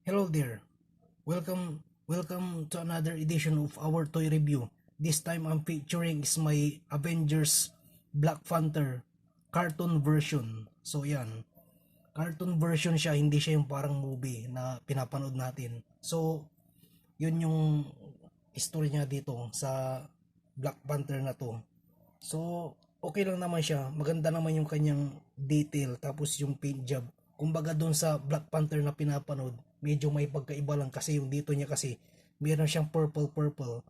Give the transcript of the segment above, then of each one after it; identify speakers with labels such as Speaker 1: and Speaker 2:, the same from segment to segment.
Speaker 1: Hello there. Welcome to another edition of our toy review. This time I'm featuring is my Avengers Black Panther cartoon version. So yan, cartoon version siya, hindi siya yung parang movie na pinapanood natin. So yun yung story niya dito sa Black Panther na to. So okay lang naman siya, maganda naman yung kanyang detail tapos yung paint job. Kumbaga doon sa Black Panther na pinapanood, medyo may pagkaiba lang kasi yung dito niya kasi meron siyang purple.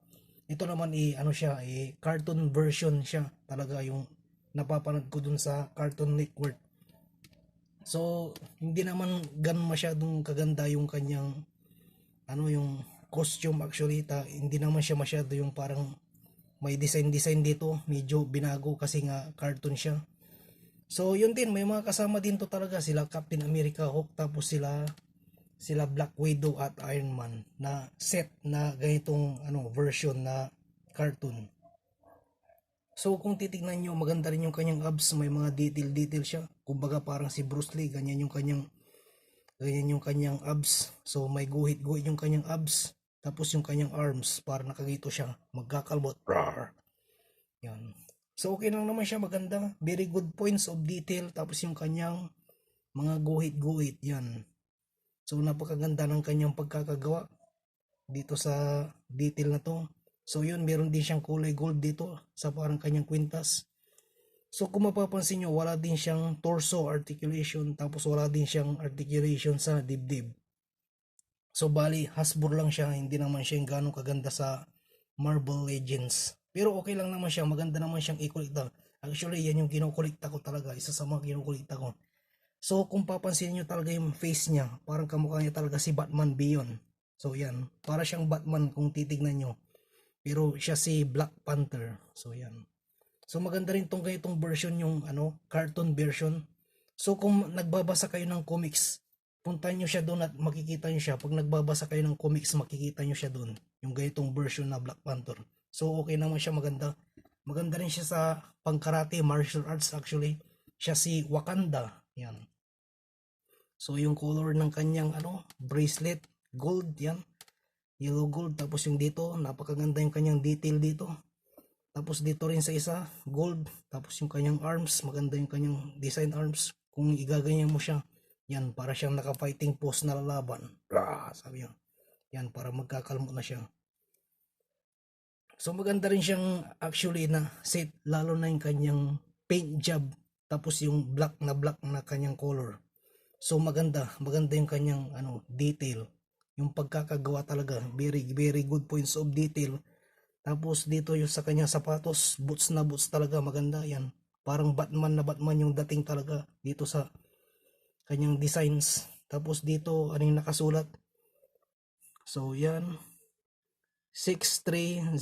Speaker 1: Ito naman ano siya, cartoon version siya. Talaga yung napapanood ko dun sa Cartoon Network. So, hindi naman ganun masyadong kaganda yung kanyang yung costume actually. Hindi naman siya masyado yung parang may design dito. Medyo binago kasi nga cartoon siya. So, yun din, may mga kasama din to talaga sila Captain America, Hulk, tapos sila Black Widow at Iron Man na set na ganitong version na cartoon. So kung titignan nyo, maganda rin yung kanyang abs, may mga detail siya. Kumbaga parang si Bruce Lee, ganyan yung kanyang abs. So may guhit yung kanyang abs. Tapos yung kanyang arms, para nakagito siya, magkakalbot. Rawr! Yan. So okay lang naman siya, maganda. Very good points of detail. Tapos yung kanyang mga guhit, yan. So napakaganda ng kanyang pagkakagawa dito sa detail na to. So yun, meron din siyang kulay gold dito sa parang kanyang kwintas. So kung mapapansin nyo, wala din siyang torso articulation, tapos wala din siyang articulation sa dibdib. So bali, hasbur lang siya, hindi naman siya yung ganong kaganda sa Marvel Legends. Pero okay lang naman siya, maganda naman siyang i-kolekta. Actually, yan yung kinukulikta ko talaga, isa sa mga kinukulikta ko. So kung papansin nyo talaga yung face niya, parang kamukha niya talaga si Batman Beyond. So yan, para siyang Batman kung titignan nyo. Pero siya si Black Panther. So yan. So maganda rin tong ganitong version yung cartoon version. So kung nagbabasa kayo ng comics, puntahan nyo siya doon at makikita nyo siya. Pag nagbabasa kayo ng comics, makikita nyo siya doon. Yung ganitong version na Black Panther. So okay naman siya, maganda. Maganda rin siya sa pangkarate, martial arts actually. Siya si Wakanda. Yan. So yung color ng kanyang bracelet, gold yan. Yellow gold, tapos yung dito, napakaganda yung kanyang detail dito. Tapos dito rin sa isa, gold, tapos yung kanyang arms, maganda yung kanyang design arms. Kung igaganyan mo siya, yan, para siyang naka-fighting pose na lalaban. Sabi yun. Yan, para magkakalmo na siya. So maganda rin siyang actually na set, lalo na yung kanyang paint job, tapos yung black na kanyang color. So maganda yung kanyang detail. Yung pagkakagawa talaga, very good points of detail. Tapos dito yung sa kanyang sapatos, boots na boots talaga, maganda yan. Parang Batman na Batman yung dating talaga dito sa kanyang designs. Tapos dito, ano yung nakasulat? So yan, 630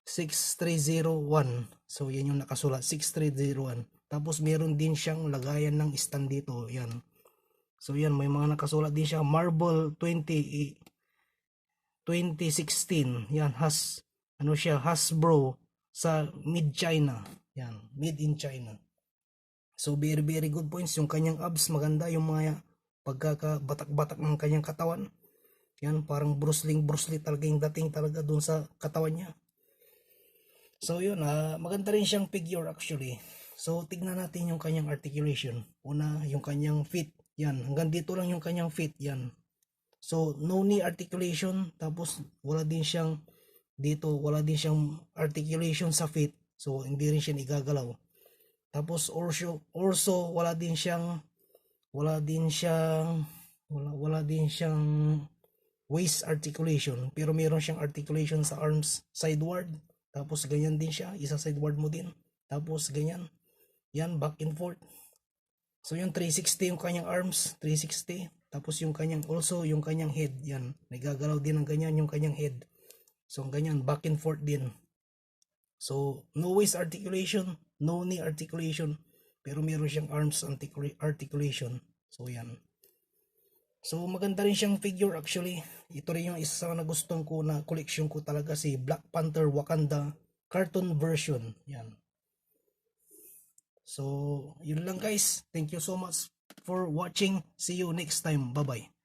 Speaker 1: 6301. So yan yung nakasulat, 6301. Tapos meron din siyang lagayan ng stand dito, yan. So yan, may mga nakasulat din siya, Marble 2016. Yan, Hasbro sa mid China. Yan, made in China. So very good points. Yung kanyang abs maganda, yung mga pagkakabatak-batak ng kanyang katawan. Yan, parang Bruce Lee talaga yung dating talaga dun sa katawan niya. So yun, maganda rin siyang figure actually. So tignan natin yung kanyang articulation. Una, yung kanyang feet. Yan, hanggang dito lang yung kanyang feet. Yan. So no knee articulation, tapos wala din siyang articulation sa feet. So hindi rin siya igagalaw. Tapos also wala din siyang waist articulation, pero meron siyang articulation sa arms sideward. Tapos ganyan din siya, isa sideward mo din. Tapos ganyan. Yan, back and forth. So yung 360 yung kanyang arms, 360. Tapos yung kanyang head, yan. Nagagalaw din ng ganyan yung kanyang head. So ganyan, back and forth din. So no waist articulation, no knee articulation, pero meron siyang arms articulation. So yan. So maganda rin siyang figure actually. Ito rin yung isa sa nagustuhan ko na collection ko talaga, si Black Panther Wakanda cartoon version. Yan. So, yun lang guys. Thank you so much for watching. See you next time. Bye bye.